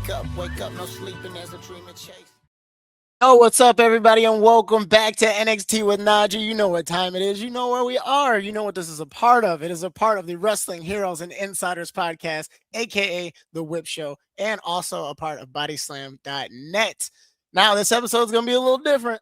wake up, no sleeping, there's a dream to chase. Oh, what's up, everybody, and welcome back to NXT with NaJee. You know what time it is. You know where we are. You know what this is a part of. It is a part of the Wrestling Heroes and Insiders podcast, aka The Whip Show, and also a part of bodyslam.net. Now, this episode is going to be a little different.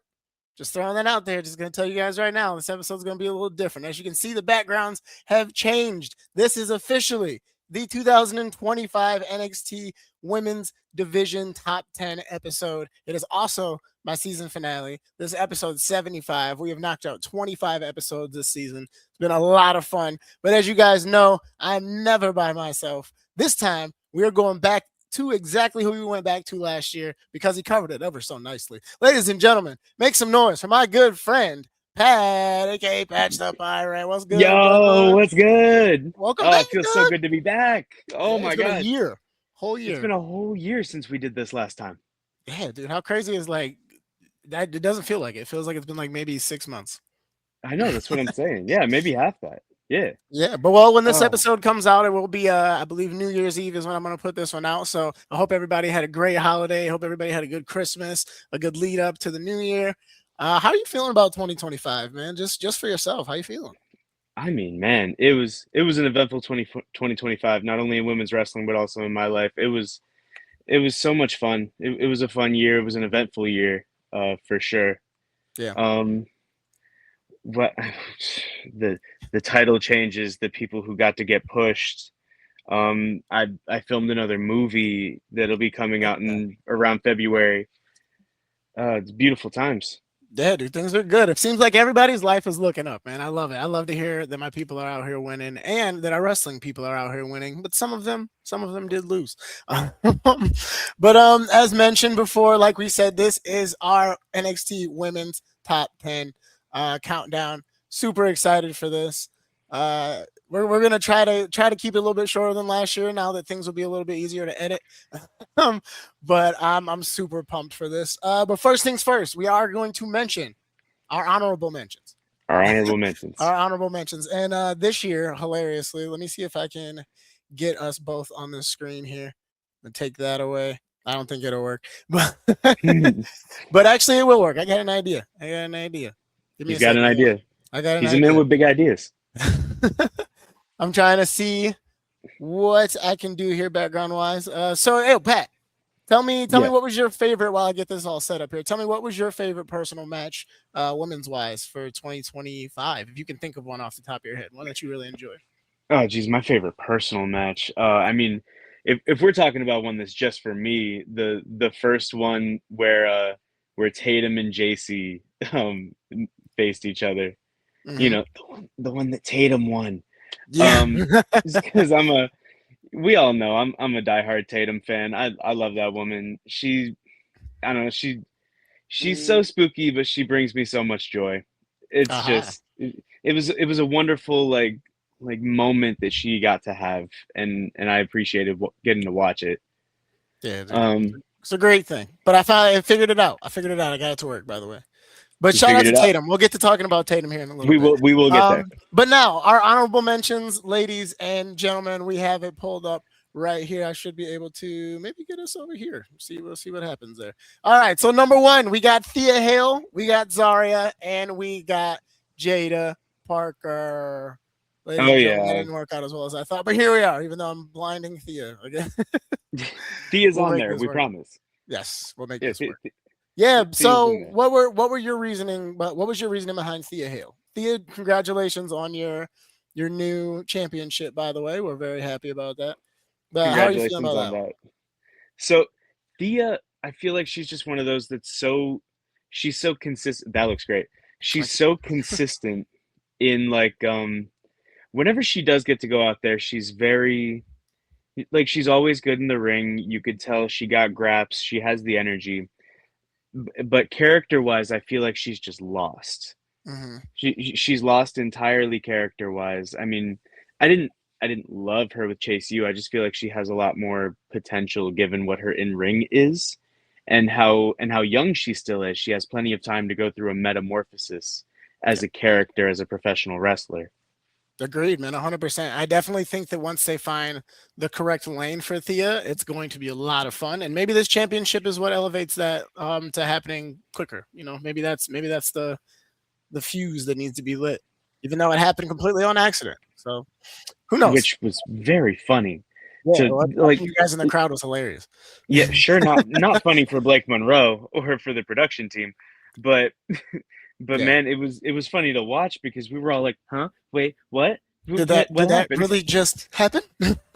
Just throwing that out there. Just going to tell you guys right now, this episode is going to be a little different. As you can see, the backgrounds have changed. This is officially the 2025 NXT Women's Division Top 10 episode. It is also my season finale. This is episode 75. We have knocked out 25 episodes this season. It's been a lot of fun. But as you guys know, I'm never by myself. This time, we are going back to exactly who we went back to last year because he covered it ever so nicely. Ladies and gentlemen, make some noise for my good friend, Pat, aka Patched Up Pirate. What's good, brother? What's good? Welcome back. It feels so good to be back. Oh my God. It's been a year. Whole year. It's been a whole year since we did this last time. Yeah, dude. How crazy is like that? It doesn't feel like it. It feels like it's been like maybe 6 months. I know, that's what I'm saying. Yeah, maybe half that. Yeah. Yeah, but well, when this episode comes out, it will be I believe New Year's Eve is when I'm going to put this one out. So I hope everybody had a great holiday. I hope everybody had a good Christmas, a good lead up to the new year. How are you feeling about 2025, man? Just for yourself, how you feeling? I mean, man, it was an eventful 2025, not only in women's wrestling but also in my life. It was so much fun. It was a fun year. It was an eventful year, for sure. Yeah. What the title changes, the people who got to get pushed. I filmed another movie that'll be coming out in around February. It's beautiful times. Yeah, dude, things are good. It seems like everybody's life is looking up, man. I love it. I love to hear that my people are out here winning and that our wrestling people are out here winning. But some of them did lose. But as mentioned before, like we said, this is our NXT Women's Top 10 countdown. Super excited for this. We're gonna try to keep it a little bit shorter than last year now that things will be a little bit easier to edit. But I'm super pumped for this. But first things first, we are going to mention our honorable mentions. Our honorable mentions. Our honorable mentions. And this year, hilariously, let me see if I can get us both on the screen here and take that away. I don't think it'll work, but but actually it will work. I got an idea. He's got an idea. He's a man with big ideas. I'm trying to see what I can do here background wise. So, hey, Pat, tell me what was your favorite while I get this all set up here. Tell me what was your favorite personal match, women's wise, for 2025, if you can think of one off the top of your head, one that you really enjoyed. Oh, geez, my favorite personal match. I mean, if we're talking about one that's just for me, the first one where Tatum and JC faced each other. Mm-hmm. You know, the one that Tatum won. Yeah. Because we all know I'm a diehard Tatum fan. I love that woman. I don't know, she's so spooky, but she brings me so much joy. It's just it was a wonderful like moment that she got to have, and I appreciated getting to watch it. Yeah, it's a great thing. But I figured it out. I got it to work, by the way. But shout out to Tatum. We'll get to talking about Tatum here in a little bit. We will get there. But now, our honorable mentions, ladies and gentlemen, we have it pulled up right here. I should be able to maybe get us over here. We'll see what happens there. All right. So number one, we got Thea Hale, we got Zarya, and we got Jada Parker. That didn't work out as well as I thought. But here we are, even though I'm blinding Thea again. Thea's on there. We promise. Yes, we'll make this work. Yeah. So, what was your reasoning behind Thea Hale? Thea, congratulations on your new championship. By the way, we're very happy about that. But how are you feeling about that? So, Thea, I feel like she's just one of those she's so consistent. That looks great. She's so consistent in like whenever she does get to go out there, she's very like she's always good in the ring. You could tell she got graps. She has the energy. But character-wise, I feel like she's just lost. Mm-hmm. She's lost entirely character-wise. I mean, I didn't love her with Chase U. I just feel like she has a lot more potential given what her in-ring is, and how young she still is. She has plenty of time to go through a metamorphosis as a character, as a professional wrestler. Agreed, man. 100%. I definitely think that once they find the correct lane for Thea, it's going to be a lot of fun. And maybe this championship is what elevates that to happening quicker. Maybe that's the fuse that needs to be lit, even though it happened completely on accident. So who knows? which was very funny. Yeah, To watching like, you guys in the crowd was hilarious. yeah, sure, not funny for Blake Monroe or for the production team, but Yeah. man, it was funny to watch because we were all like, huh? Wait, what? Did What, that what did that happened? really just happen?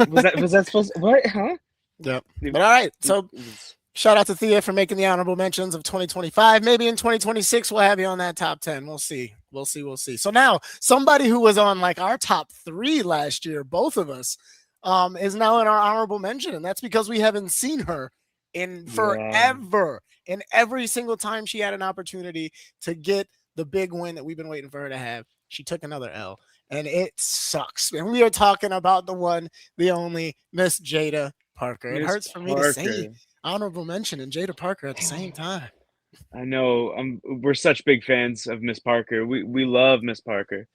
Was that supposed? What? Huh? Yep. It, But all right. it So was. shout out to Thea for making the honorable mentions of 2025. Maybe in 2026 we'll have you on that top 10. We'll see. We'll see. We'll see. So now somebody who was on like our top 3 last year, both of us, is now in our honorable mention, and that's because we haven't seen her in Yeah. forever. And every single time she had an opportunity to get the big win that we've been waiting for her to have, she took another L. And it sucks. And we are talking about the one, the only Miss Jada Parker. It Miss hurts for me to say Parker. honorable mention and Jada Parker at the same Oh, time. I know. We're such big fans of Miss Parker. We love Miss Parker.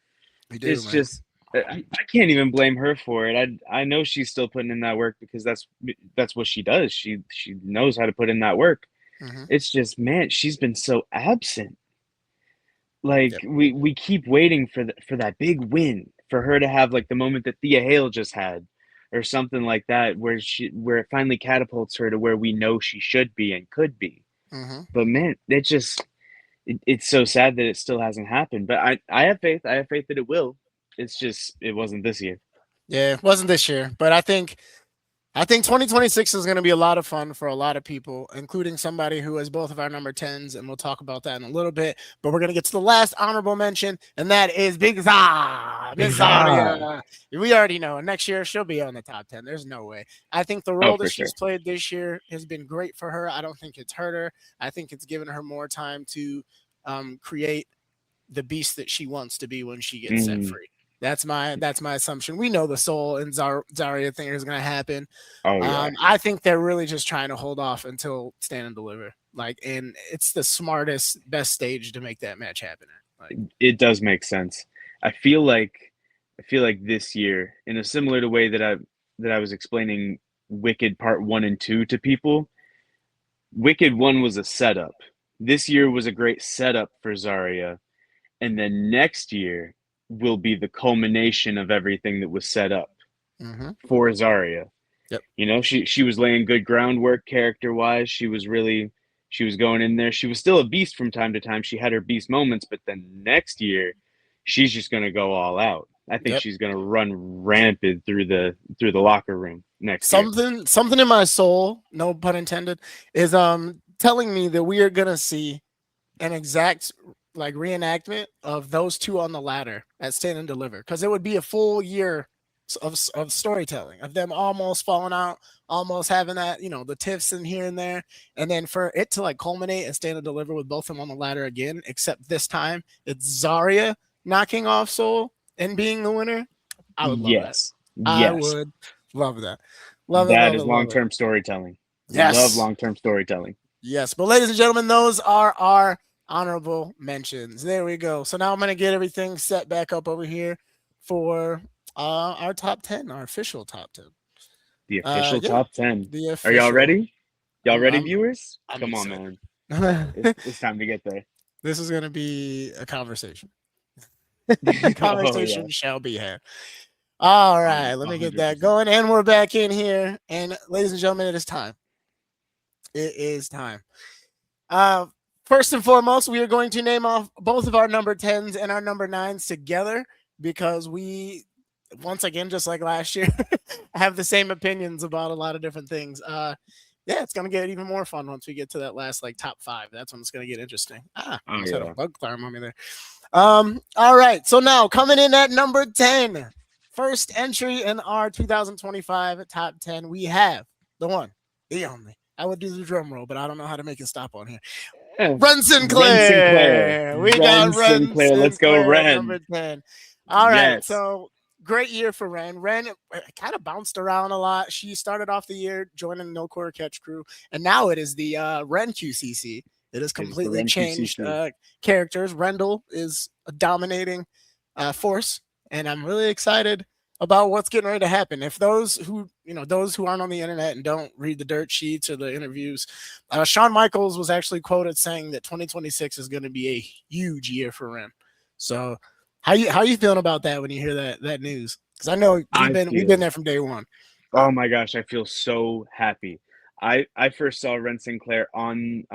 We do, It's man. just I can't even blame her for it. I know she's still putting in that work because that's what she does. She knows how to put in that work. Mm-hmm. It's just, man, she's been so absent. Like Yep. we keep waiting for that big win, for her to have like the moment that Thea Hale just had, or something like that, where it finally catapults her to where we know she should be and could be. Mm-hmm. But man, it's so sad that it still hasn't happened. But I have faith. I have faith that it will. It's just it wasn't this year. Yeah, it wasn't this year, but I think 2026 is going to be a lot of fun for a lot of people, including somebody who has both of our number 10s, and we'll talk about that in a little bit. But we're going to get to the last honorable mention, and that is Big Zah, Miss Bizarre. Zaria. We already know next year she'll be on the top 10. There's no way. I think the Oh, role that for sure. she's played this year has been great for her. I don't think it's hurt her. I think it's given her more time to create the beast that she wants to be when she gets set Mm. free. That's my assumption. We know the soul and Zarya thing is going to happen. Oh yeah. I think they're really just trying to hold off until Stand and Deliver. Like, and it's the smartest, best stage to make that match happen at. Like, It does make sense. I feel like I feel like this year, in a similar to way that I was explaining Wicked Part 1 and 2 to people, Wicked 1 was a setup. This year was a great setup for Zarya, and then next year will be the culmination of everything that was set up mm-hmm. for Zarya. Yep. You know, she was laying good groundwork character wise. She was going in there. She was still a beast from time to time. She had her beast moments, but then next year, she's just gonna go all out. I think Yep. she's gonna run rampant through the locker room next year. Something in my soul, no pun intended, is telling me that we are gonna see an exact like reenactment of those two on the ladder at Stand and Deliver, because it would be a full year of storytelling of them almost falling out, almost having that, the tiffs in here and there, and then for it to like culminate and Stand and Deliver with both of them on the ladder again, except this time it's Zarya knocking off Soul and being the winner. I would love that. Yes, I yes, would love that. Love it, that love it, is love long it. term storytelling. Love Yes. long term storytelling. Yes. But ladies and gentlemen, those are our honorable mentions. There we go. So now I'm gonna get everything set back up over here for our top 10, our official top 10. The official Yeah, top 10. the Are y'all official. ready? Y'all I'm ready, I'm viewers? I'm Come on, excited. man. This It's time to get there. is gonna be a conversation. Oh yeah. Conversation shall be had. All right, let me get that 100%. going. And we're back in here. And ladies and gentlemen, it is time. It is time. Uh, First and foremost, we are going to name off both of our number 10s and our number 9s together because we, once again, just like last year, have the same opinions about a lot of different things. Yeah, it's gonna get even more fun once we get to that last like top 5. That's when it's gonna get interesting. Oh Almost had a yeah. bug climb on me there. All right. So now coming in at number 10, first entry in our 2025 top 10, we have the one, the only. I would do the drum roll, but I don't know how to make it stop on here. Eh, Ren Ren Sinclair. Sinclair. We got Ren Ren Sinclair. Let's go, Sinclair at Ren. number 10. All right. Yes. So great year for Ren. Ren kind of bounced around a lot. She started off the year joining No Quarter Catch crew, and now it is the Ren QCC. It has It is the completely Ren changed QCC. characters. Rendell is a dominating force and I'm really excited about what's getting ready to happen. If those who those who aren't on the internet and don't read the dirt sheets or the interviews, Shawn Michaels was actually quoted saying that 2026 is going to be a huge year for Ren. So how you feeling about that when you hear that news? Because I know I we've been feel, there from day one. oh my gosh, I feel so happy. I first saw Ren Sinclair on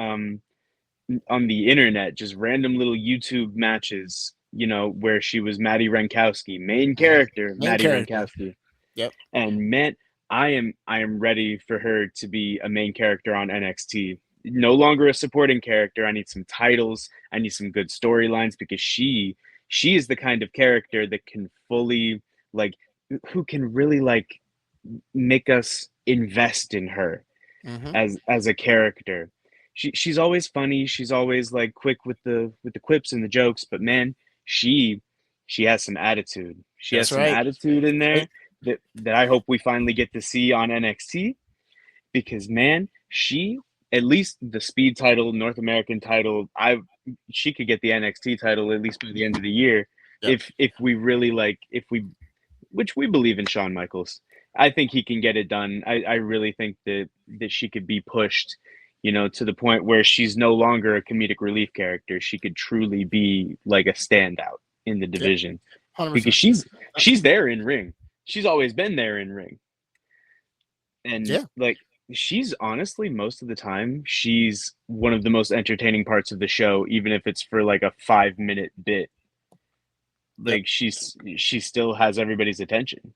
the internet, just random little YouTube matches, where she was Maddie Renkowski, main Mhm. character Main Maddie character. Renkowski. Yep. And man, I am ready for her to be a main character on NXT. No longer a supporting character. I need some titles. I need some good storylines because she is the kind of character that can fully, like, who can really, like, make us invest in her Hmm. as a character. She's always funny. She's always like quick with the quips and the jokes. But man, she she has some attitude. She That's has some right. attitude in there Okay. that I hope we finally get to see on NXT because man, she, at least the speed title, North American title, I she could get the NXT title at least by the end of the year Yep. if we really like if we which we believe in Shawn Michaels. I think he can get it done. I really think that she could be pushed, to the point where she's no longer a comedic relief character. She could truly be like a standout in the Yep. division because 100%. she's there in ring. She's always been there in ring. And Yeah. like she's honestly most of the time she's one of the most entertaining parts of the show even if it's for like a 5 minute bit. Yep. Like she still has everybody's attention.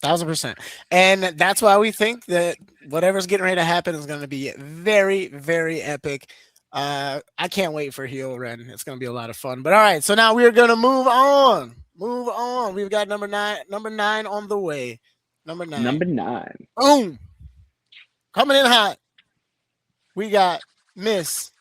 1000%. And that's why we think that whatever's getting ready to happen is going to be very, very epic. I can't wait for heel Ren. It's going to be a lot of fun. But all right, so now we're going to move on. Move on. We've got number nine on the way. Number Number nine. 9. Boom. Coming in hot. We got Miss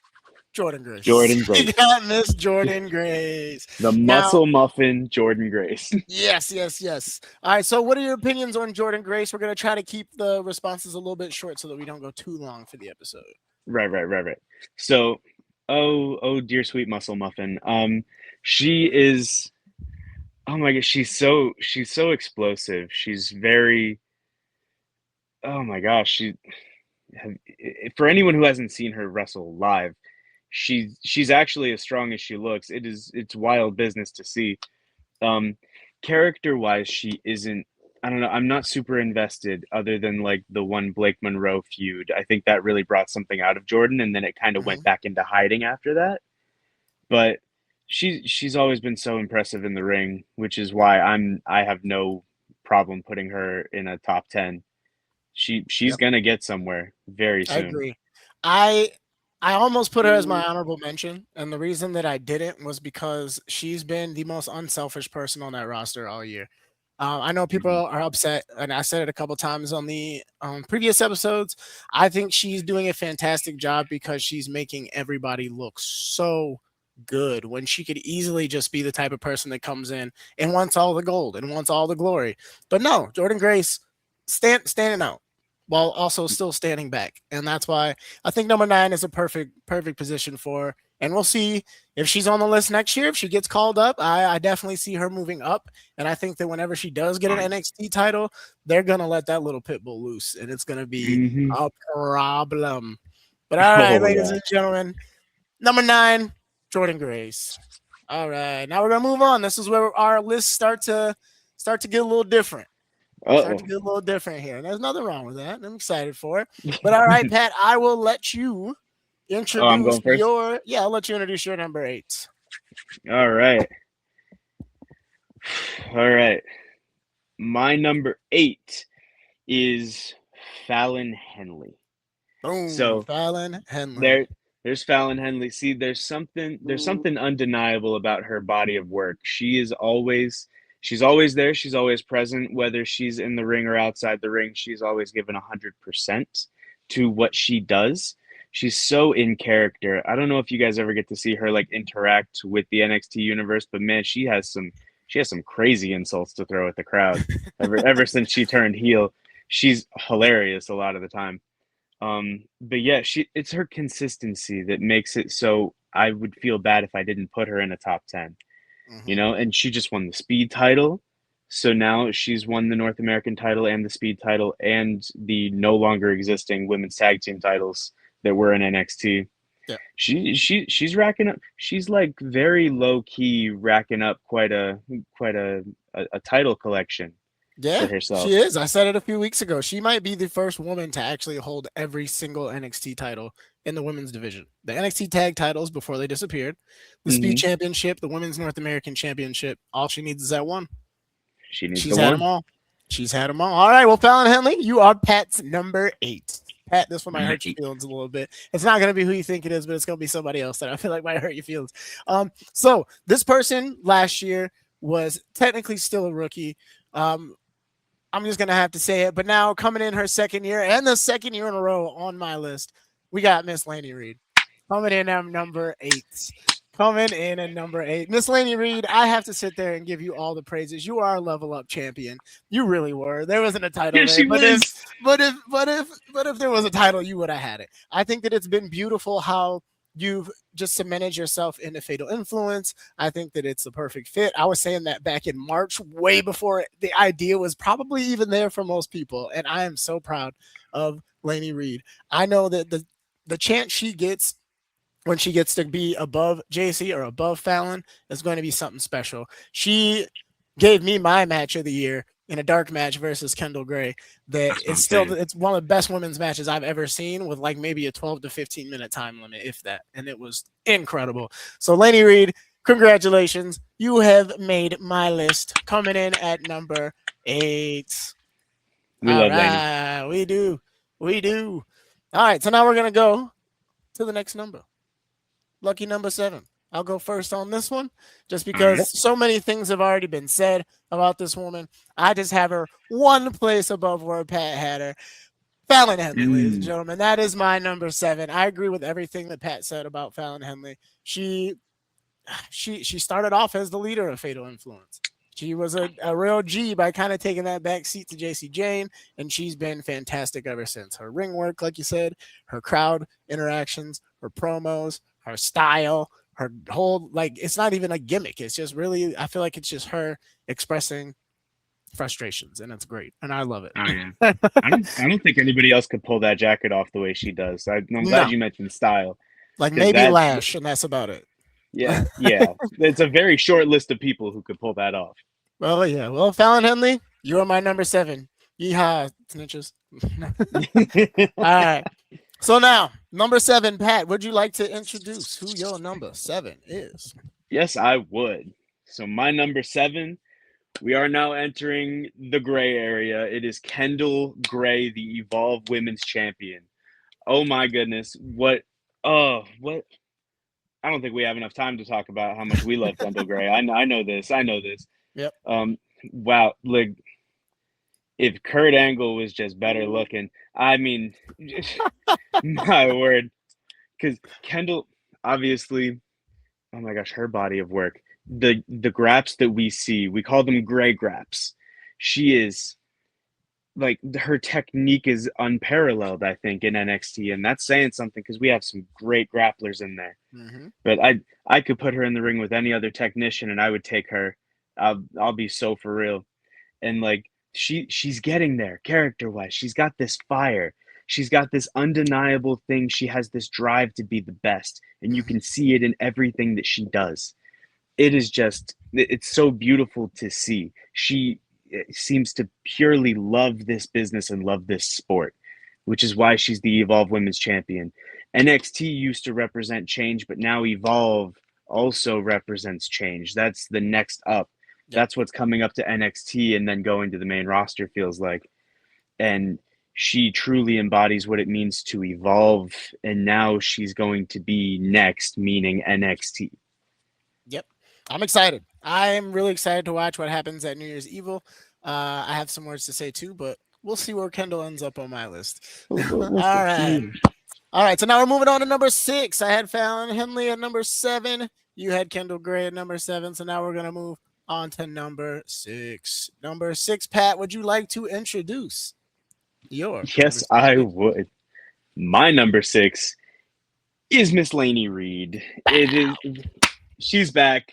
Jordan Grace. Jordan We Grace. got Miss Jordan Grace. The Now, muscle muffin Jordan Grace. yes, yes, yes. All right. So, what are your opinions on Jordan Grace? We're going to try to keep the responses a little bit short so that we don't go too long for the episode. Right. So, oh dear sweet muscle muffin. She is, oh my gosh, she's so explosive. She's very, oh my gosh, have, for anyone who hasn't seen her wrestle live, she's actually as strong as she looks. It's wild business to see. Um, Character wise, she isn't. I don't know. I'm not super invested, other than like the one Blake Monroe feud. I think that really brought something out of Jordan, and then it kind of went Hmm. back into hiding after that. But she's always been so impressive in the ring, which is why I have no problem putting her in a top 10. She's Yep. gonna get somewhere very I soon. agree. I I almost put her as my honorable mention, and the reason that I didn't was because she's been the most unselfish person on that roster all year. I know people Mhm. are upset, and I said it a couple times on the previous episodes. I think she's doing a fantastic job because she's making everybody look so good when she could easily just be the type of person that comes in and wants all the gold and wants all the glory. But no, Jordan Grace standing out while also still standing back. And that's why I think number 9 is a perfect position for her. And we'll see if she's on the list next year. If she gets called up, I definitely see her moving up. And I think that whenever she does get an NXT title, they're gonna let that little pit bull loose, and it's gonna be Mhm. a problem. But all right, Oh ladies yeah. and gentlemen, number 9, Jordan Grace. All right, now we're gonna move on. This is where our lists start to get a little different. Start Uh to get a little different here. And there's nothing wrong with that. I'm excited for it. But all right, Pat, I will let you oh, I'm introduce going first. I'll let you introduce your number 8. All right. All right. My number 8 is Fallon Henley. Boom. So Fallon Henley. there there's Fallon Henley. See, there's something undeniable about her body of work. She's always there, she's always present, whether she's in the ring or outside the ring, she's always given 100% to what she does. She's so in character. I don't know if you guys ever get to see her like interact with the NXT universe, but man, she has some crazy insults to throw at the crowd. Ever since she turned heel, she's hilarious a lot of the time. But yeah, it's her consistency that makes it so I would feel bad if I didn't put her in a top 10, Hmm. and she just won the speed title. So now she's won the North American title and the Speed title and the no longer existing women's tag team titles that were in NXT. Yeah. She's racking up. She's like very low key racking up quite a title collection Yeah, for she herself. is. I said it a few weeks ago. She might be the first woman to actually hold every single NXT title in the women's division. The NXT tag titles before they disappeared, the Speed Hmm. Championship, the Women's North American Championship. All she needs is that one. She needs She's the had them one. all. She's had them all. All right. Well, Fallon Henley, you are Pat's number 8. Pat, this one might Number hurt your eight. feelings a little bit. It's not going to be who you think it is, but it's going to be somebody else that I feel like might hurt your feelings. So this person last year was technically still a rookie. I'm just gonna have to say it. But now coming in her second year and the second year in a row on my list, we got Miss Laney Reed coming in at number 8. Coming in at number 8, Miss Laney Reed. I have to sit there and give you all the praises. You are a level up champion. You really were. There wasn't a title Yeah, there, she but if was. but if there was a title, you would have had it. I think that it's been beautiful how you've just cemented yourself into Fatal Influence. I think that it's the perfect fit. I was saying that back in March, way before the idea was probably even there for most people. And I am so proud of Laney Reed. I know that the chance she gets when she gets to be above JC or above Fallon is going to be something special. She gave me my match of the year in a dark match versus Kendall Gray. That That's what it's I'm still saying. it's one of the best women's matches I've ever seen with like maybe a 12 to 15-minute time limit, if that. And it was incredible. So Laney Reed, congratulations. You have made my list coming in at number 8. We All love Laney. right. We do. We do. All right. So now we're going to go to the next number. Lucky number 7. I'll go first on this one just All right. because so many things have already been said about this woman. I just have her one place above where Pat had her. Fallon Henley, ladies and Mm. gentlemen. That is my number 7. I agree with everything that Pat said about Fallon Henley. She started off as the leader of Fatal Influence. She was a real G by kind of taking that back seat to JC Jane, and she's been fantastic ever since. Her ring work, like you said, her crowd interactions, her promos, her style, her whole like it's not even a gimmick. It's just really I feel like it's just her expressing frustrations, and it's great, and I love Oh yeah. it. I don't think anybody else could pull that jacket off the way she does. I'm glad No, you mentioned style like because maybe that Lash, and that's about it. yeah, it's a very short list of people who could pull that off. Well, yeah. Well, Fallon Henley, you are my number 7. Yeehaw, snitches. All right. So now, number 7, Pat, would you like to introduce who your number 7 is? Yes, I would. So my number 7, we are now entering the gray area. It is Kendall Gray, the Evolve Women's Champion. Oh my goodness. What? I don't think we have enough time to talk about how much we love Kendall Gray. I know this. I know this. Yep. Wow. Like, if Kurt Angle was just better looking, I mean, my word. Because Kendall, obviously, oh my gosh, her body of work. The graps that we see, we call them gray graps. She is like her technique is unparalleled, I think, in NXT, and that's saying something because we have some great grapplers in there. Mm-hmm. But I could put her in the ring with any other technician, and I would take her. I'll be so for real. And like she's getting there character wise. She's got this fire. She's got this undeniable thing. She has this drive to be the best, and you Mm-hmm. can see it in everything that she does. It is just it's so beautiful to see. She seems to purely love this business and love this sport, which is why she's the Evolve Women's Champion. NXT used to represent change, but now Evolve also represents change. That's the next up. Yep. That's what's coming up to NXT and then going to the main roster feels like. And she truly embodies what it means to evolve. And now she's going to be next, meaning NXT. Yep. I'm excited. I'm really excited to watch what happens at New Year's Evil. I have some words to say too, but we'll see where Kendall ends up on my list. All We'll right. see. All right. So now we're moving on to number 6. I had Fallon Henley at number 7. You had Kendall Gray at number 7. So now we're going to move on to number 6. Number 6, Pat, would you like to introduce your number Yes, 6 I pick? would. My number 6 is Miss Laney Reed. It is she's back.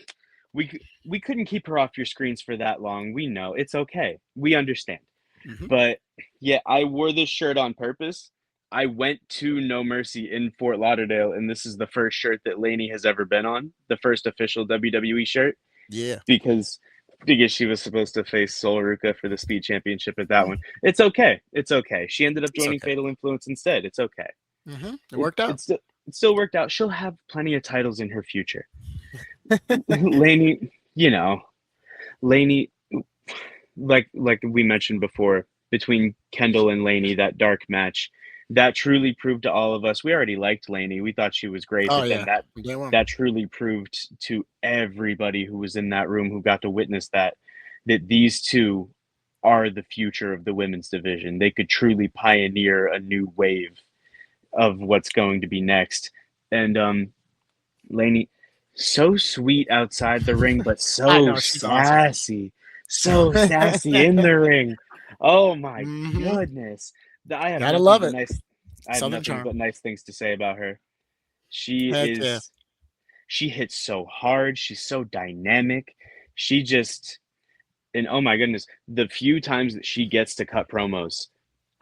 we couldn't keep her off your screens for that long. We know it's okay. We understand. Hmm. But yeah, I wore this shirt on purpose. I went to No Mercy in Fort Lauderdale, and this is the first shirt that Lainey has ever been on, the first official WWE shirt, Yeah, because because she was supposed to face Sol Ruka for the Speed Championship at that one. It's okay. It's okay. She ended up it's joining okay. Fatal Influence instead. It's okay. It It worked out. it still worked out. She'll have plenty of titles in her future. Lainey, Lainey, like we mentioned before, between Kendall and Lainey, that dark match, that truly proved to all of us. We already liked Lainey. We thought she was great, Oh but then yeah, that day one. that truly proved to everybody who was in that room who got to witness that these two are the future of the women's division. They could truly pioneer a new wave of what's going to be next. And Lainey, so sweet outside the ring, but I so know she's awesome. so sassy in the ring. Oh my Hmm. goodness. I have Gotta nothing love but it. nice I have Southern nothing charm. but nice things to say about her. She Heck yeah. is she hits so hard, she's so dynamic. She just and oh my goodness, the few times that she gets to cut promos,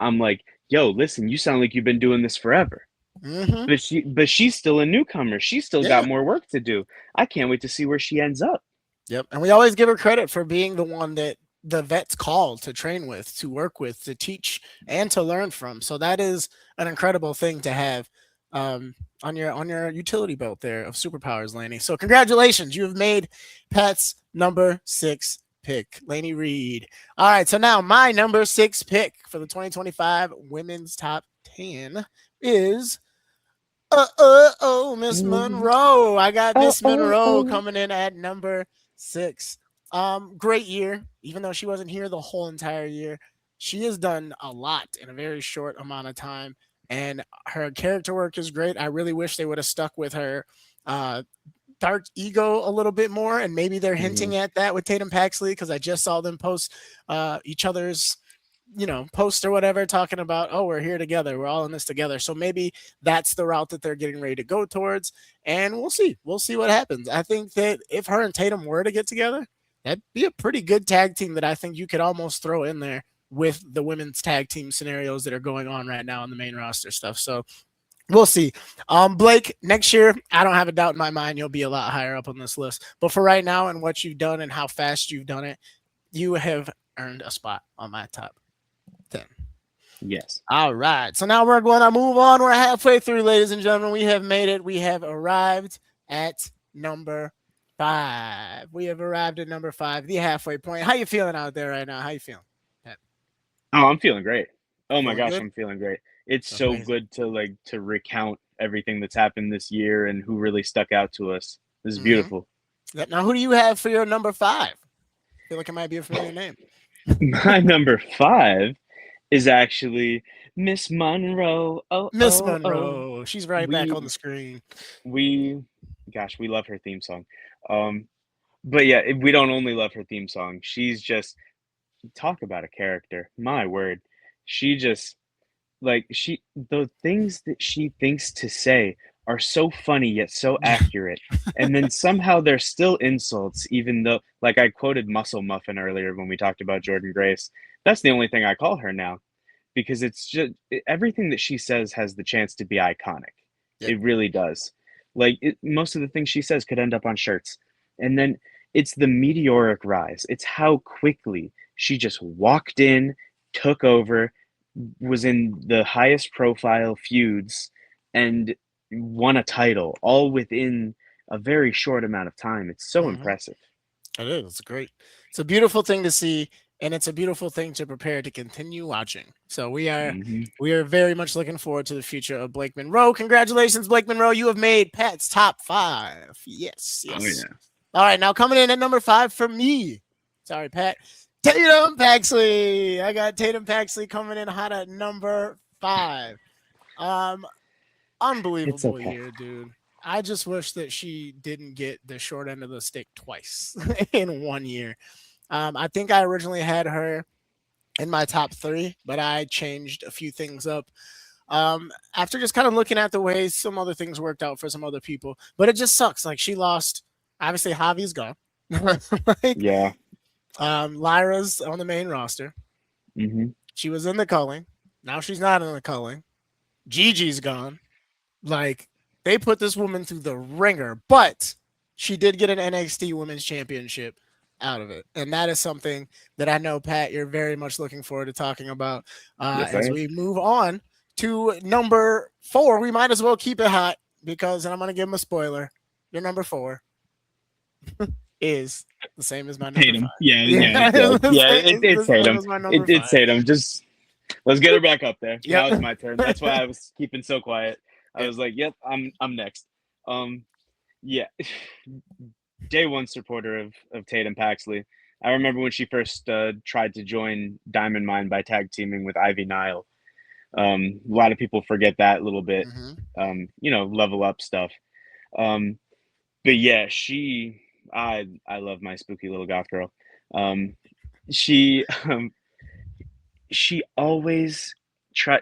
I'm like, "Yo, listen, you sound like you've been doing this forever." Hmm. But she's still a newcomer. She's still got Yeah. more work to do. I can't wait to see where she ends up. Yep. And we always give her credit for being the one that the vets call to train with, to work with, to teach, and to learn from. So that is an incredible thing to have um, on your utility belt there of superpowers, Laney. So congratulations, you have made Pat's number 6 pick, Laney Reed. All right, so now my number 6 pick for the 2025 Women's Top 10 is Miss Mm. Monroe. I got Oh, Miss oh, Monroe oh. coming in at number 6. Great year, even though she wasn't here the whole entire year. She has done a lot in a very short amount of time, and her character work is great. I really wish they would have stuck with her uh, dark ego a little bit more, and maybe they're Mhm. hinting at that with Tatum Paxley because I just saw them post each other's post or whatever talking about, oh, we're here together, we're all in this together. So maybe that's the route that they're getting ready to go towards, and we'll see what happens. I think that if her and Tatum were to get together, that'd be a pretty good tag team that I think you could almost throw in there with the women's tag team scenarios that are going on right now on the main roster stuff. So we'll see. Blake, next year, I don't have a doubt in my mind you'll be a lot higher up on this list. But for right now and what you've done and how fast you've done it, you have earned a spot on my top 10. Yes. All right. So now we're going to move on. We're halfway through, ladies and gentlemen. We have made it. We have arrived at number 5. We have arrived at number 5, the halfway point. How you feeling out there right now? How you feeling, Pep? Oh, I'm feeling great. Oh my Feeling gosh, good? I'm feeling great. It's so Amazing. good to recount everything that's happened this year and who really stuck out to us. This is Mm-hmm. beautiful. Now, who do you have for your number 5? I feel like it might be a familiar name. My number 5 is actually Miss Monroe. Oh, Miss oh, oh. Monroe. She's right back We on the screen. we gosh, we love her theme song. Um but yeah, we don't only love her theme song. She's just talk about a character. My word. She just the things that she thinks to say are so funny yet so accurate. And then somehow they're still insults, even though, like I quoted Muscle Muffin earlier when we talked about Jordan Grace. That's the only thing I call her now because it's just everything that she says has the chance to be iconic. Yep. It really does. Most of the things she says could end up on shirts. And then it's the meteoric rise. It's how quickly she just walked in, took over, was in the highest profile feuds, and won a title all within a very short amount of time. It's so Mm-hmm. impressive. It is. It's great. It's a beautiful thing to see, and it's a beautiful thing to prepare to continue watching. So Hmm. we are very much looking forward to the future of Blake Monroe. Congratulations, Blake Monroe. You have made Pat's top 5. Yes, Oh yes. yeah. All right, now coming in at number 5 for me. Sorry, Pat. Tatum Paxley. I got Tatum Paxley coming in hot at number 5. Um, It's Unbelievable okay. year, dude. I just wish that she didn't get the short end of the stick twice in one year. I think I originally had her in my top 3, but I changed a few things up after just kind of looking at the ways some other things worked out for some other people. But it just sucks. Like she lost. Obviously, Javi's gone. Like, Yeah. Lyra's on the main roster. Hmm. She was in the culling. Now she's not in the culling. Gigi's gone. Like, they put this woman through the ringer, but she did get an NXT Women's Championship out of it. And that is something that I know, Pat, you're very much looking forward to talking about Yes, I as am. we move on to number 4. We might as well keep it hot because, and I'm going to give him a spoiler, your number 4 is the same as my number 5. Tatum. Yeah, Yeah, yeah, yeah, yeah. it's It's the same Tatum. as my number It's 5. Tatum. Just let's get her back up there. Now it's Yep. my turn. That's why I was keeping so quiet. I Yep. was like, "Yep, I'm next." Um, yeah, day one supporter of Tatum Paxley. I remember when she first tried to join Diamond Mine by tag teaming with Ivy Nile. A lot of people forget that little bit. Hmm. Level up stuff. Um, but yeah, I love my spooky little goth girl. Um, she she always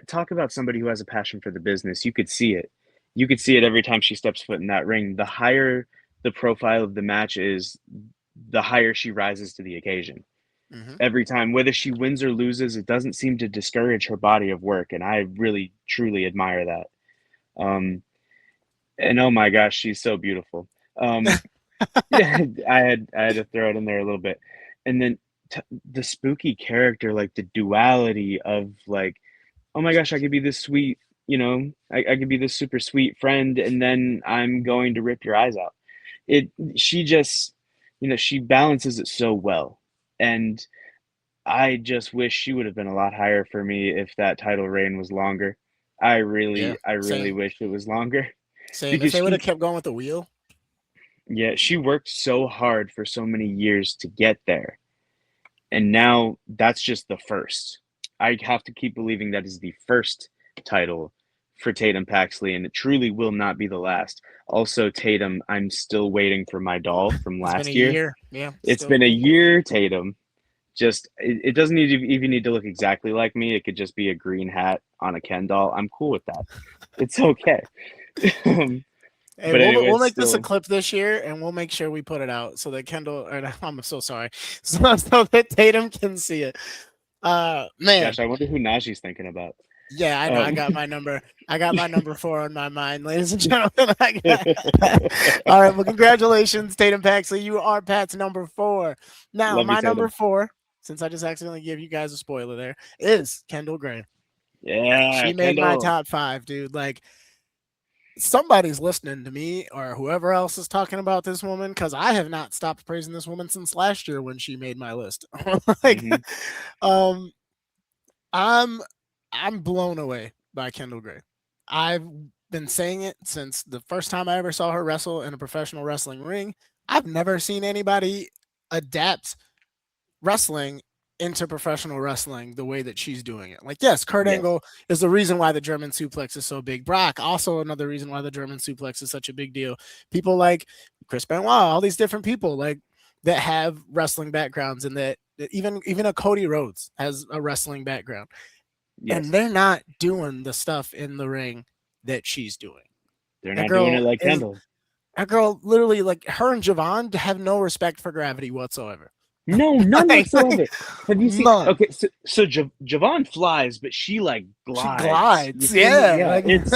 talk about somebody who has a passion for the business. You could see it. You could see it every time she steps foot in that ring. The higher the profile of the match is, the higher she rises to the occasion. Hmm. Every time, whether she wins or loses, it doesn't seem to discourage her body of work, and I really truly admire that. And oh my gosh, she's so beautiful. Um, yeah, I had to throw it in there a little bit, and then the spooky character, like the duality of like, oh my gosh, I could be this sweet, I could be this super sweet friend, and then I'm going to rip your eyes out. She just, she balances it so well, and I just wish she would have been a lot higher for me if that title reign was longer. Yeah. I really Same. wish it was longer Same. If because they would have kept going with the wheel. yeah, she worked so hard for so many years to get there. And now that's just the first. I have to keep believing that is the first title for Tatum Paxley, and it truly will not be the last. Also, Tatum, I'm still waiting for my doll from It's been a last year. year. Yeah. It's Still. been a year, Tatum. Just it doesn't even need to look exactly like me. It could just be a green hat on a Ken doll. I'm cool with that. It's okay. Hey, But we'll anyway, make this a still, clip this year, and we'll make sure we put it out so that Kendall. Or, I'm so sorry, so that Tatum can see it. Man, gosh, I wonder who Najee's thinking about. yeah, I know. I Um, got my number. I got my number 4 on my mind, ladies and gentlemen. I got. All right. Well, congratulations, Tatum Paxley. You are Pat's number 4. Now, love you, my number Tatum. 4, since I just accidentally gave you guys a spoiler there, is Kendall Gray. Yeah, She made my Kendall. top 5, dude. Like, somebody's listening to me or whoever else is talking about this woman because I have not stopped praising this woman since last year when she made my list. Like, Hmm. um, I'm I'm blown away by Kendall Gray. I've been saying it since the first time I ever saw her wrestle in a professional wrestling ring. I've never seen anybody adapt wrestling into professional wrestling the way that she's doing it. Like, yes, Kurt Yes. Angle is the reason why the German suplex is so big. Brock, also another reason why the German suplex is such a big deal. People like Chris Benoit, all these different people like that have wrestling backgrounds, and that even a Cody Rhodes has a wrestling background, and Yes. they're not doing the stuff in the ring that she's doing. They're That not doing girl it like is Kendall. that girl literally, like, her and Javon have no respect for gravity whatsoever. No, none Like, whatsoever. Have you seen? none. Okay, so Javon flies, but she like She glides. You glides, feel me? yeah. Yeah, Like, it's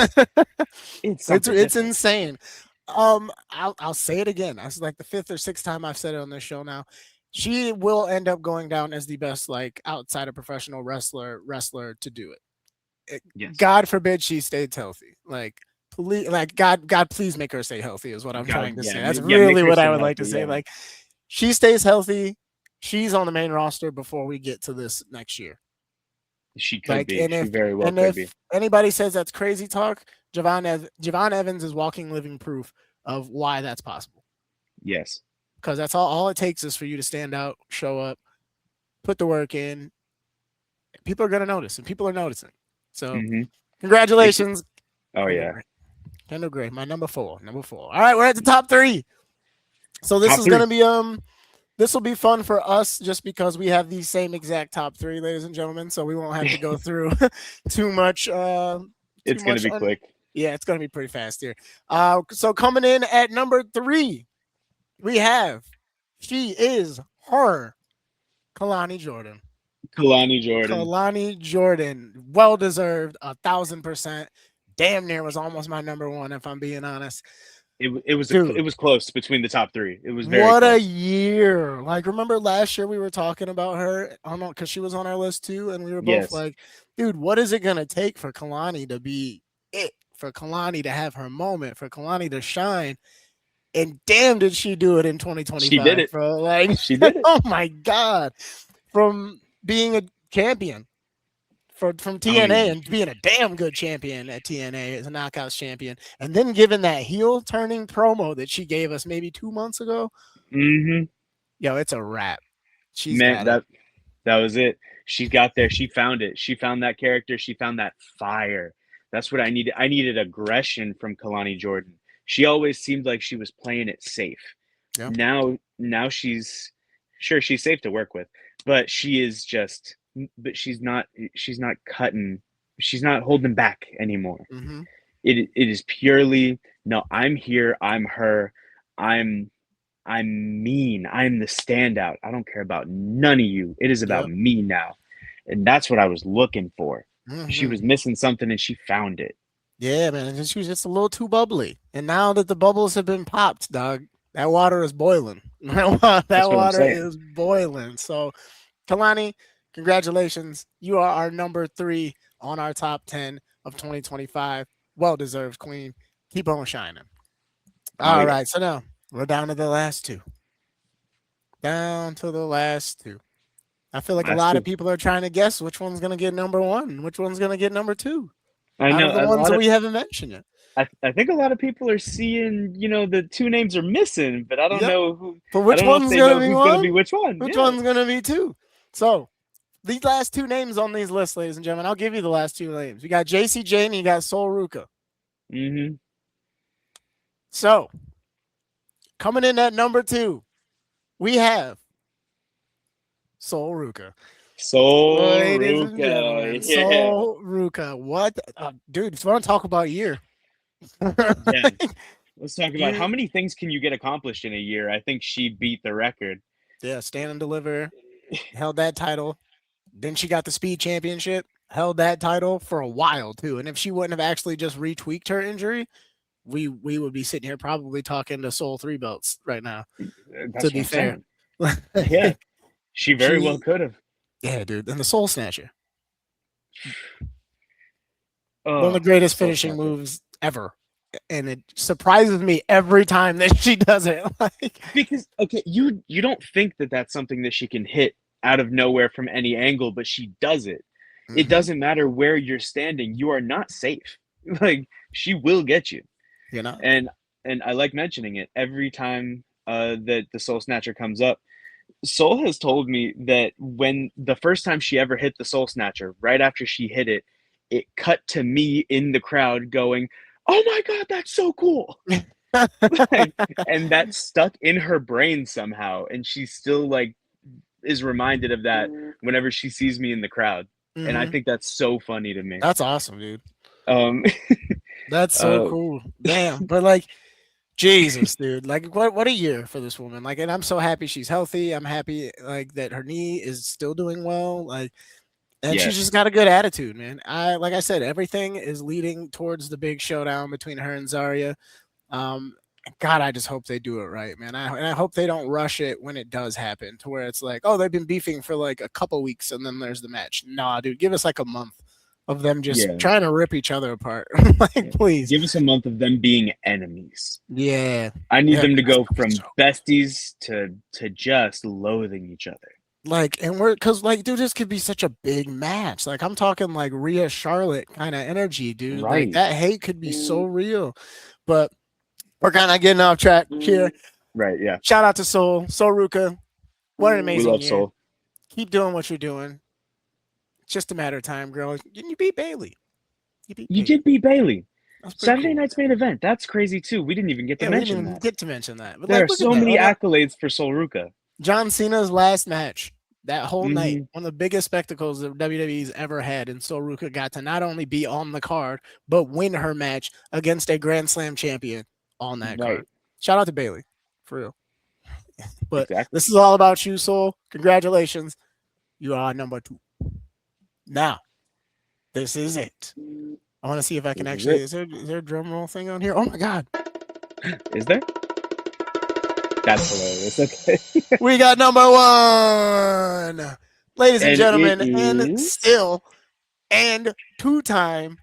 it's something it's different. insane. I'll say it again. That's like the 5th or 6th time I've said it on this show now. She will end up going down as the best, like, outside of professional wrestler to do it. Yes. God forbid she stays healthy. Like, please, like, God, please make her stay healthy is what I'm God, trying to yeah, say. That's yeah. Make really her what I stay would like to healthy. say. Yeah. Like, she stays healthy. She's on the main roster before we get to this next year. She could Like, be. and She if very well and could be. if anybody says that's crazy talk, Javon Evans is walking living proof of why that's possible. Yes. Because that's all it takes is for you to stand out, show up, put the work in. People are gonna notice, and people are noticing. So, Mm-hmm. It's. congratulations, Oh Kendall yeah. Gray. Kendall Gray, my number 4. Number 4. All right, we're at the top 3. So this Top is gonna three. be this will be fun for us just because we have the same exact top 3, ladies and gentlemen. So we won't have to go through too much too It's gonna much be on. quick. Yeah, it's gonna be pretty fast here. So coming in at number 3, we have She is her Kalani Jordan. Kalani Jordan. Kalani Jordan, well deserved, 1,000%. Damn near was almost my number one, if I'm being honest. It Dude, was close between the top three. It was very what a close. year. Like, remember last year we were talking about her on because she was on our list too, and we were both Yes, like, dude, what is it gonna take for Kalani to be it? For Kalani to have her moment, for Kalani to shine. And damn did she do it in she did 2025, it. bro. Like, She did it. oh my God. From being a champion from Oh TNA yeah. and being a damn good champion at TNA as a knockouts champion, and then given that heel turning promo that she gave us maybe 2 months ago, Mm-hmm. yo, it's a wrap. She's Man, got it. that was it. She got there. She found it. She found that character. She found that fire. That's what I needed. I needed aggression from Kalani Jordan. She always seemed like she was playing it safe. Yeah. Now she's sure she's safe to work with, but she is just but she's not cutting she's not holding back anymore. Mm-hmm. It is purely no, I'm here, I'm her, I'm I'm mean. I'm the standout. I don't care about none of you. It is about Yep. me now. And that's what I was looking for. She Mm-hmm. was missing something and she found it. Yeah, man. She was just a little too bubbly. And now that the bubbles have been popped, dog, that water is boiling. That That's what I'm water saying. is boiling. So, Kalani, congratulations. You are our number three on our top 10 of 2025. Well deserved, Queen. Keep on shining. Oh All yeah. right. So now we're down to the last two. Down to the last two. I feel like a Last lot of two. people are trying to guess which one's going to get number one and which one's going to get number two I out know of the a ones lot that of we haven't mentioned yet. I think a lot of people are seeing, the two names are missing, but Yep. But I which don't know if one's they going to know be who's gonna one? be which one. Which Yeah. one's going to be two? So these last two names on these lists, ladies and gentlemen, I'll give you the last two names. You got JC Jane and you got Sol Ruka. Mm-hmm. So coming in at number two, we have Sol Ruka. Sol Ladies and Ruka. gentlemen, Yeah. Sol Ruka. What? Dude, if you want to talk about year, Yeah. Let's talk about how you, many things can you get accomplished in a year. I think she beat the record. yeah, stand and deliver, held that title. Then she got the speed championship, held that title for a while too. And if she wouldn't have actually just retweaked her injury, we would be sitting here probably talking to Soul three belts right now. To That's what be I'm fair, saying. Yeah, she very well she, could have. yeah, dude, and the Soul Snatcher, one of the Oh, the greatest Soul finishing Snatcher. moves ever, and it surprises me every time that she does it. Like, Because okay, you don't think that that's something that she can hit out of nowhere from any angle, but she does it. It mm-hmm, doesn't matter where you're standing; you are not safe. Like she will get you. you know, And I like mentioning it every time that the Soul Snatcher comes up. Soul has told me that when the first time she ever hit the Soul Snatcher, right after she hit it, it cut to me in the crowd going, "Oh my god, that's so cool!" Like, and that stuck in her brain somehow, and she still like is reminded of that whenever she sees me in the crowd, and I mm-hmm. think that's so funny to me. That's awesome, dude. Um, That's so uh, cool. Damn, but like Jesus, dude. Like what a year for this woman. Like and I'm so happy she's healthy. I'm happy like that her knee is still doing well. Like and she's just yes, got a good attitude, man. I like I said, everything is leading towards the big showdown between her and Zarya. Um God, I just hope they do it right, man. And I hope they don't rush it when it does happen to where it's like, oh, they've been beefing for like a couple weeks and then there's the match. Nah, dude, give us like a month of them just yeah, trying to rip each other apart. Like, yeah. please. Give us a month of them being enemies. Yeah. I need Yeah, them to that's go gonna be so from besties to just loathing each other. like, and we're because like, dude, this could be such a big match. Like, I'm talking like Rhea Charlotte kind of energy, dude. Like Right. that hate could be so real. But we're kind of getting off track here. Right. Yeah. Shout out to Soul Ruka. What an We amazing love year. Soul. Keep doing what you're doing. It's just a matter of time, girl. You beat Bailey. You beat You Bailey. did beat Bailey. That's pretty Saturday cool. night's main event. That's crazy too. We didn't even get to Yeah, we didn't mention even that. get to mention that. But There like, are look at so that. many Like, accolades for Sol Ruka. John Cena's last match, that whole night, Mm-hmm. one of the biggest spectacles that WWE's ever had, and Sol Ruka got to not only be on the card, but win her match against a Grand Slam champion on that card. Right. Shout out to Bailey, for real. But Exactly. this is all about you, Soul. Congratulations. You are number 2. Now, this is it. I want to see if I can This is actually. it. Is there a drum roll thing on here? Oh my God. Is there? That's hilarious. Okay. We got number 1. Ladies and And it gentlemen, and is still, and 2-time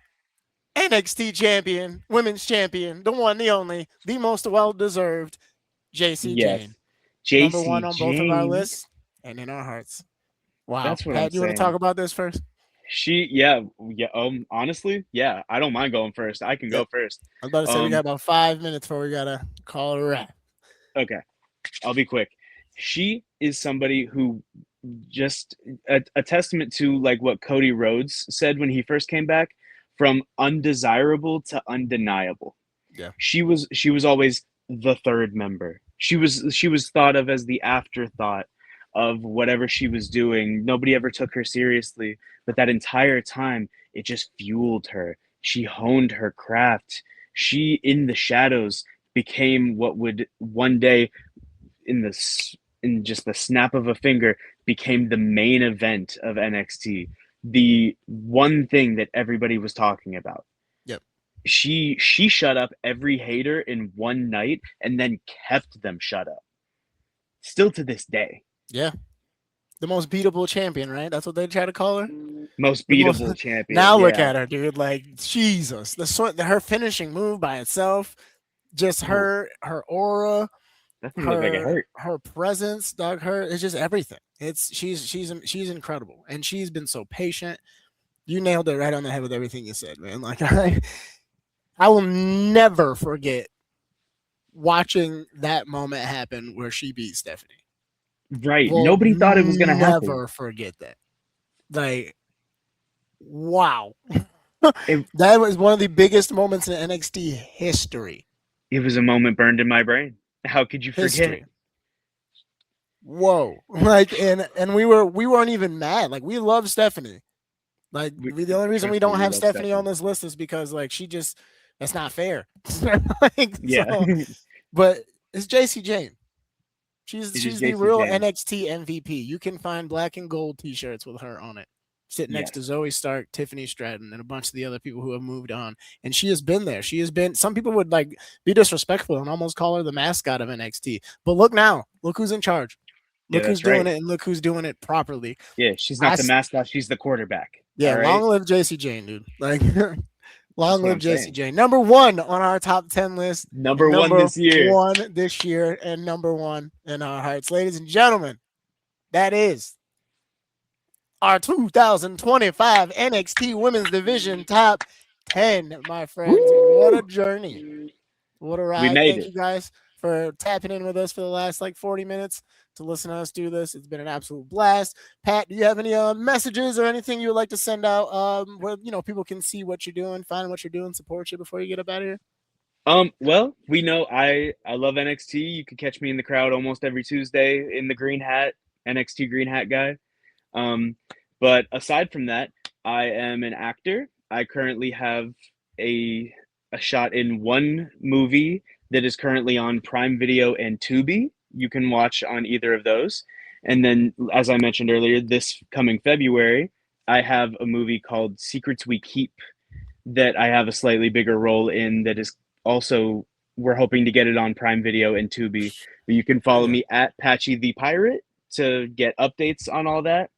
NXT champion, women's champion, the one, the only, the most well deserved, JC yes, Jane. Number 1 JC on both of our Jane. lists and in our hearts. Wow. That's what I'm Pat, you want to talk saying. about this first? Yeah. Honestly, yeah. I don't mind going first. I can Yep. go first. I was about to say we got Um. about 5 minutes before we got to call it a wrap. Okay. I'll be quick. She is somebody who just a testament to like what Cody Rhodes said when he first came back, from undesirable to undeniable. Yeah. She was always the third member. She was thought of as the afterthought of whatever she was doing. Nobody ever took her seriously, but that entire time it just fueled her. She honed her craft. She in the shadows became what would one day in the in just the snap of a finger became the main event of NXT. The one thing that everybody was talking about. Yep. She shut up every hater in one night and then kept them shut up. Still to this day. Yeah. The most beatable champion, right? That's what they try to call her. Most The most. beatable champion. Now look Yeah. at her, dude. Like Jesus, her finishing move by itself, just Oh, her aura, that thing looked like it hurt. her presence, dog. It's just everything. She's incredible, and she's been so patient. You nailed it right on the head with everything you said, man. Like I will never forget watching that moment happen where she beat Stephanie. Right. Will Nobody thought it was gonna happen. never forget that. Like, wow. It That was one of the biggest moments in NXT history. it was a moment burned in my brain. How could you forget? History. Whoa. Like and we weren't even mad. Like we love Stephanie. Like We, the only reason we trust me, don't we have love Stephanie on Stephanie. this list is because like she just that's not fair. Like, Yeah. so but it's JC Jane. It is She's the JC real Jane. NXT MVP. You can find black and gold t-shirts with her on it. Sitting next to Yes. Zoe Stark, Tiffany Stratton, and a bunch of the other people who have moved on. And she has been there. She has been some people would like be disrespectful and almost call her the mascot of NXT. But look now. Look who's in charge. Yeah, Look who's that's doing right. it and look who's doing it properly. Yeah, she's I not the mascot, she's the quarterback. Yeah, All long right. live JC Jane, dude. Like That's long what live I'm JC saying. Jane. Number 1 on our top 10 list and Number one number this year. 1 this year and number 1 in our hearts. Ladies and gentlemen, that is our 2025 NXT Women's Division Top 10, my friends. What a Woo! journey. What a We ride. made Thank it. you guys for tapping in with us for the last like 40 minutes to listen to us do this. It's been an absolute blast. Pat, do you have any messages or anything you would like to send out where people can see what you're doing, find what you're doing, support you before you get up out of here? Well, we know I love NXT. You can catch me in the crowd almost every Tuesday in the green hat, NXT green hat guy. Um, but aside from that, I am an actor. I currently have a a shot in one movie that is currently on Prime Video and Tubi. You can watch on either of those. And then, as I mentioned earlier, this coming February, I have a movie called Secrets We Keep that I have a slightly bigger role in. That is also we're hoping to get it on Prime Video and Tubi. But you can Oh, follow yeah. me at Patchy the Pirate to get updates on all that.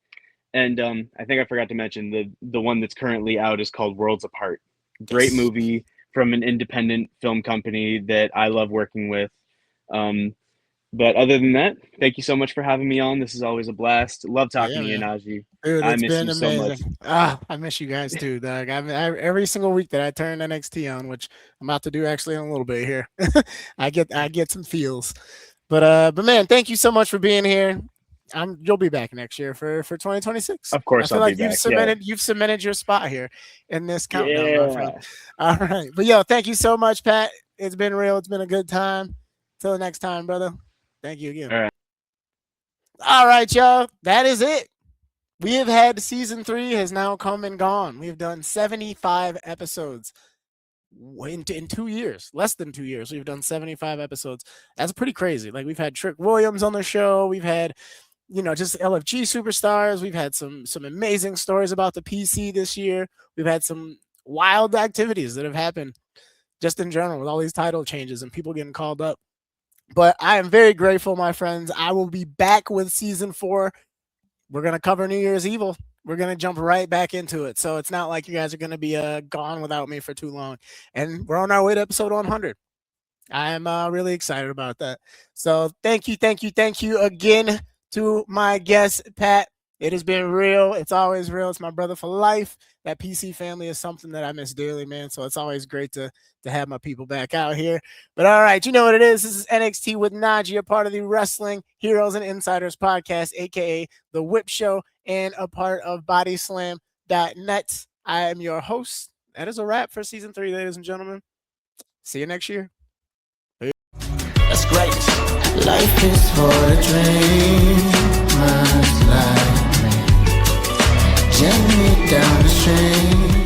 And I think I forgot to mention the one that's currently out is called Worlds Apart. Great Yes. movie from an independent film company that I love working with. Um, but other than that, thank you so much for having me on. This is always a blast. Love talking Yeah, to you, man. Najee. Dude, I it's miss been you so amazing. much. I miss you guys too, Doug. Every single week that I turn NXT on, which I'm about to do actually in a little bit here. I get some feels. But man, thank you so much for being here. You'll be back next year for 2026. Of I course, feel I'll be like back. Yeah, you've cemented your spot here in this countdown, my friend. yeah. All right. But yo, thank you so much, Pat. It's been real. It's been a good time. Till the next time, brother. Thank you again. All right. All right, y'all. That is it. We have had season 3 has now come and gone. We've done 75 episodes. in 2 years, less than 2 years, we've done 75 episodes. That's pretty crazy. Like we've had Trick Williams on the show. We've had, just LFG superstars. We've had some amazing stories about the PC this year. We've had some wild activities that have happened just in general with all these title changes and people getting called up. But I am very grateful, my friends. I will be back with season 4. We're going to cover New Year's Evil. We're going to jump right back into it. So it's not like you guys are going to be gone without me for too long. And we're on our way to episode 100. I'm really excited about that. So thank you again to my guest, Pat. It has been real. It's always real. It's my brother for life. That PC family is something that I miss dearly, man. So it's always great to have my people back out here. But all right, you know what it is. This is NXT with NaJee, a part of the Wrestling Heroes and Insiders podcast, aka The Whip Show, and a part of bodyslam.net. I am your host. That is a wrap for season 3, ladies and gentlemen. See you next year. That's great. Life is for a dreamers like me. Journey down the stream.